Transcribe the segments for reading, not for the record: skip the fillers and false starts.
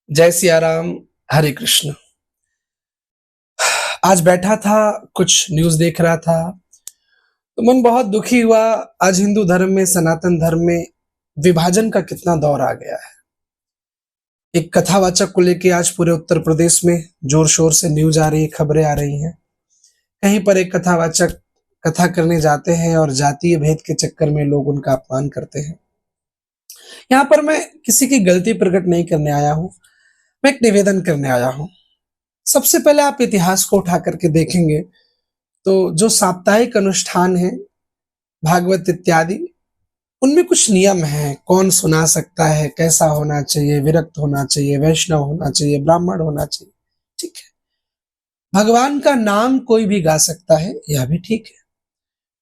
जय सिया राम। हरे कृष्ण। आज बैठा था, कुछ न्यूज़ देख रहा था तो मन बहुत दुखी हुआ। आज हिंदू धर्म में, सनातन धर्म में विभाजन का कितना दौर आ गया है। एक कथावाचक को लेके आज पूरे उत्तर प्रदेश में जोर शोर से न्यूज आ रही है, खबरें आ रही हैं। कहीं पर एक कथावाचक कथा करने जाते हैं और जातीय भेद के चक्कर में लोग उनका अपमान करते हैं। यहाँ पर मैं किसी की गलती प्रकट नहीं करने आया हूँ, मैं एक निवेदन करने आया हूँ। सबसे पहले आप इतिहास को उठा करके देखेंगे तो जो साप्ताहिक अनुष्ठान है, भागवत इत्यादि, उनमें कुछ नियम हैं। कौन सुना सकता है, कैसा होना चाहिए, विरक्त होना चाहिए, वैष्णव होना चाहिए, ब्राह्मण होना चाहिए, ठीक है। भगवान का नाम कोई भी गा सकता है, यह भी ठीक है।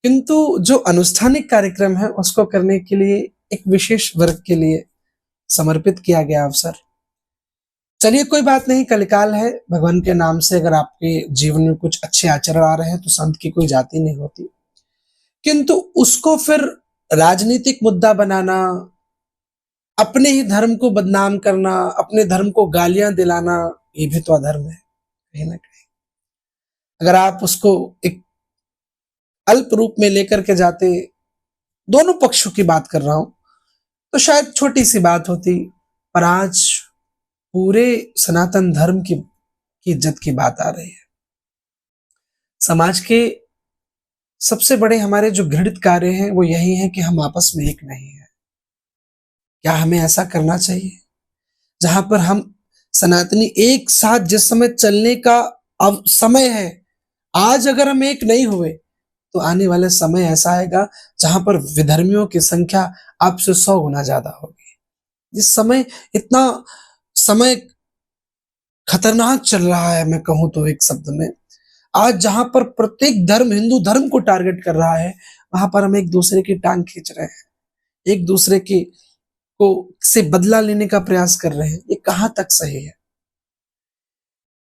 किंतु जो अनुष्ठानिक कार्यक्रम है उसको करने के लिए एक विशेष वर्ग के लिए समर्पित किया गया अवसर। चलिए कोई बात नहीं, कलिकाल है। भगवान के नाम से अगर आपके जीवन में कुछ अच्छे आचरण आ रहे हैं तो संत की कोई जाति नहीं होती। किंतु उसको फिर राजनीतिक मुद्दा बनाना, अपने ही धर्म को बदनाम करना, अपने धर्म को गालियां दिलाना, ये भी तो अधर्म है कहीं ना कहीं। अगर आप उसको एक अल्प रूप में लेकर के जाते, दोनों पक्षों की बात कर रहा हूं, तो शायद छोटी सी बात होती। पर आज पूरे सनातन धर्म की इज्जत की बात आ रही है। समाज के सबसे बड़े हमारे जो घृणित कार्य हैं वो यही है कि हम आपस में एक नहीं है। क्या हमें ऐसा करना चाहिए जहां पर हम सनातनी एक साथ जिस समय चलने का अब समय है, आज अगर हम एक नहीं हुए तो आने वाला समय ऐसा आएगा जहां पर विधर्मियों की संख्या आपसे 100 गुना ज्यादा होगी। जिस समय इतना समय खतरनाक चल रहा है, मैं कहूं तो एक शब्द में, आज जहां पर प्रत्येक धर्म हिंदू धर्म को टारगेट कर रहा है, वहां पर हम एक दूसरे की टांग खींच रहे हैं, एक दूसरे की को से बदला लेने का प्रयास कर रहे हैं। ये कहां तक सही है?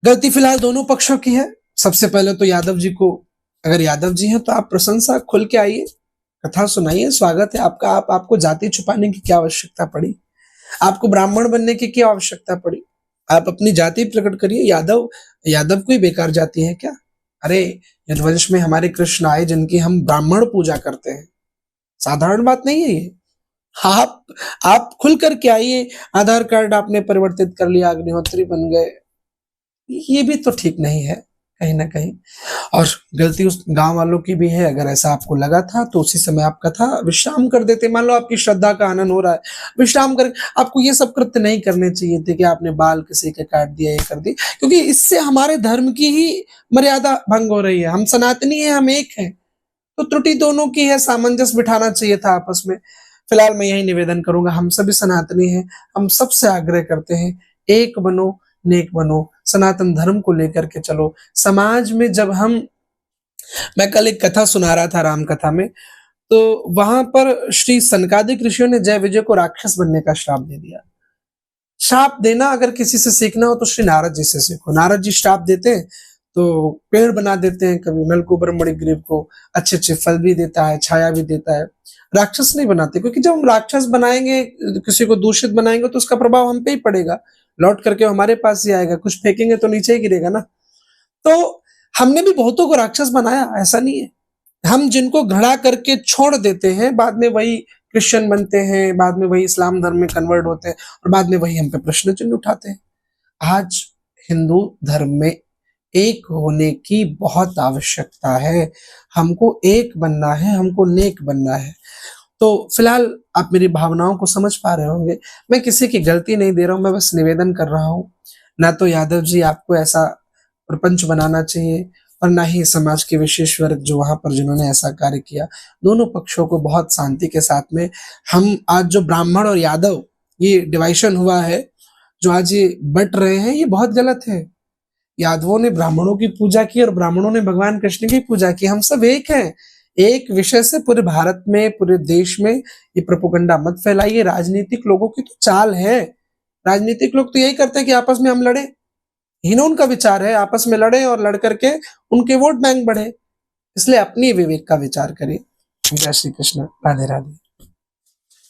गलती फिलहाल दोनों पक्षों की है। सबसे पहले तो यादव जी को, अगर यादव जी हैं तो आप प्रशंसा खुल के आइए, कथा सुनाइए, स्वागत है आपका। आपको जाति छुपाने की क्या आवश्यकता पड़ी? आपको ब्राह्मण बनने की क्या आवश्यकता पड़ी? आप अपनी जाति प्रकट करिए। यादव यादव कोई बेकार जाति है क्या? अरे, यदुवंश में हमारे कृष्ण आए जिनकी हम ब्राह्मण पूजा करते हैं, साधारण बात नहीं है ये। आप आप खुल करके आइए। आधार कार्ड आपने परिवर्तित कर लिया, अग्निहोत्री बन गए, ये भी तो ठीक नहीं है कहीं ना कहीं। और गलती उस गांव वालों की भी है। अगर ऐसा आपको लगा था तो उसी समय आप कथा विश्राम कर देते। मान लो आपकी श्रद्धा का आनंद हो रहा है, विश्राम कर। आपको ये सब कृत्य नहीं करने चाहिए थे कि आपने बाल किसी के काट दिया, ये कर दी, क्योंकि इससे हमारे धर्म की ही मर्यादा भंग हो रही है। हम सनातनी हैं, हम एक हैं, तो त्रुटि दोनों की है, सामंजस्य बिठाना चाहिए था आपस में। फिलहाल मैं यही निवेदन करूंगा, हम सभी सनातनी हैं, हम सबसे आग्रह करते हैं, एक बनो, नेक बनो, सनातन धर्म को लेकर के चलो। समाज में जब हम, मैं कल एक कथा सुना रहा था राम कथा में, तो वहां पर श्री सनकादिक ऋषियों ने जय विजय को राक्षस बनने का श्राप दे दिया। श्राप देना अगर किसी से सीखना हो तो श्री नारद जी से सीखो। नारद जी श्राप देते हैं तो पेड़ बना देते हैं, कभी नलकूबर मणिग्रीव को अच्छे अच्छे फल भी देता है, छाया भी देता है। राक्षस नहीं बनाते, क्योंकि जब हम राक्षस बनाएंगे, किसी को दूषित बनाएंगे, तो उसका प्रभाव हम पे ही पड़ेगा, लौट करके हमारे पास ही आएगा। कुछ फेंकेंगे तो नीचे ही गिरेगा ना। तो हमने भी बहुतों को राक्षस बनाया, ऐसा नहीं है। हम जिनको घड़ा करके छोड़ देते हैं, बाद में वही क्रिश्चियन बनते हैं, बाद में वही इस्लाम धर्म में कन्वर्ट होते हैं, और बाद में वही हम पे प्रश्न चिन्ह उठाते हैं। आज हिंदू धर्म में एक होने की बहुत आवश्यकता है। हमको एक बनना है, हमको नेक बनना है। तो फिलहाल आप मेरी भावनाओं को समझ पा रहे होंगे। मैं किसी की गलती नहीं दे रहा हूं, मैं बस निवेदन कर रहा हूं। ना तो यादव जी आपको ऐसा प्रपंच बनाना चाहिए, और ना ही समाज के विशेष वर्ग जो वहां पर जिन्होंने ऐसा कार्य किया। दोनों पक्षों को बहुत शांति के साथ में, हम आज जो ब्राह्मण और यादव ये डिवाइशन हुआ है, जो आज ये बट रहे हैं, ये बहुत गलत है। यादवों ने ब्राह्मणों की पूजा की और ब्राह्मणों ने भगवान कृष्ण की पूजा की। हम सब एक हैं। एक विषय से पूरे भारत में, पूरे देश में ये प्रोपेगेंडा मत फैलाइए। राजनीतिक लोगों की तो चाल है। राजनीतिक लोग तो यही करते हैं कि आपस में हम लड़े। यही ना उनका विचार है, आपस में लड़े और लड़ करके उनके वोट बैंक बढ़े। इसलिए अपनी विवेक का विचार करिए। जय श्री कृष्ण, राधे राधे।